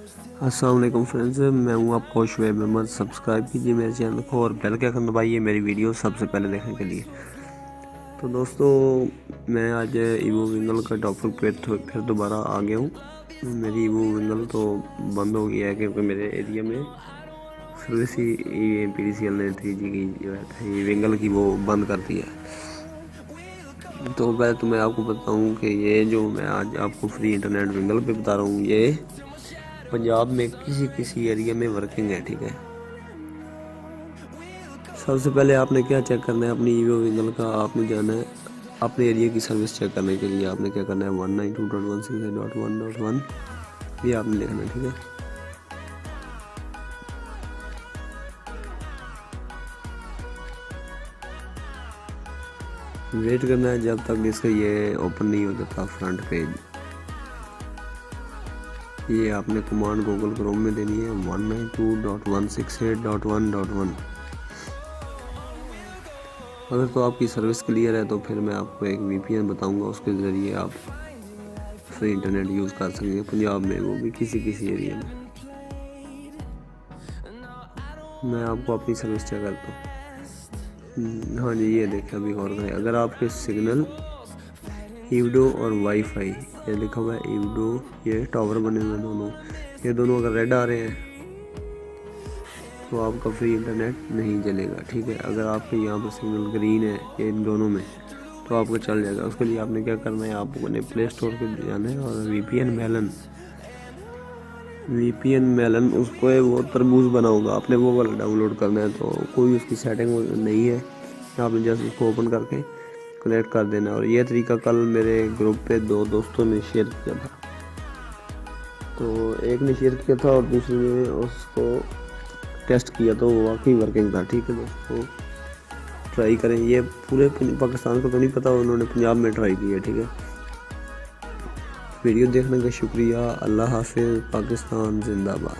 अस्सलाम वालेकुम फ्रेंड्स, मैं हूं आपका शुएब अहमद। सब्सक्राइब कीजिए मेरे चैनल को और बेल के आइकन दबाइए मेरी वीडियो सबसे पहले देखने के लिए। तो दोस्तों, मैं आज ईवो विंगल का टॉपिक पे फिर दोबारा आ गया हूँ। मेरी ईवो विंगल तो बंद हो गया है क्योंकि मेरे एरिया में सर्विस ही PDCL ने 3G की जो है विंगल की वो बंद कर दी है। तो पहले तो मैं आपको बताऊँ कि ये जो मैं आज आपको फ्री इंटरनेट विंगल पे बता रहा हूँ, ये पंजाब में किसी किसी एरिया में वर्किंग है। ठीक है, सबसे पहले आपने क्या चेक करना है अपनी ईवो विंगल का, आपने जाना है अपने एरिया की सर्विस चेक करने के लिए। आपने क्या करना है 192.168.1.1 ये आपने लिखना है। ठीक है, वेट करना है जब तक इसका ये ओपन नहीं हो जाता फ्रंट पेज। ये आपने कमांड गूगल क्रोम में देनी है 192.168.1.1। अगर तो आपकी सर्विस क्लियर है तो फिर मैं आपको एक VPN बताऊंगा, उसके ज़रिए आप फ्री इंटरनेट यूज़ कर सकेंगे पंजाब में, वो भी किसी किसी एरिया में। मैं आपको अपनी सर्विस चेक करता हूँ। हाँ जी, ये देखें अभी और करें। अगर आपके सिग्नल ईवडो और वाईफाई ये लिखा हुआ है ईवडो, ये टावर बने हुए दोनों, ये दोनों अगर रेड आ रहे हैं तो आपका फ्री इंटरनेट नहीं चलेगा। ठीक है, अगर आपके यहाँ पर सिग्नल ग्रीन है ये इन दोनों में तो आपको चल जाएगा। उसके लिए आपने क्या करना है, आपको अपने प्ले स्टोर पे जाना है और VPN मेलन उसको वो तरबूज बना होगा, आपने वो वाला डाउनलोड करना है। तो कोई उसकी सेटिंग नहीं है, आपने जस्ट उसको ओपन करके कनेक्ट कर देना। और ये तरीका कल मेरे ग्रुप पे 2 दोस्तों ने शेयर किया था, तो एक ने शेयर किया था और दूसरे ने उसको टेस्ट किया तो वाकई वर्किंग था। ठीक है दोस्तों, ट्राई करें। ये पूरे पाकिस्तान को तो नहीं पता, उन्होंने पंजाब में ट्राई किया। ठीक है, वीडियो देखने का शुक्रिया। अल्लाह हाफिज़। पाकिस्तान जिंदाबाद।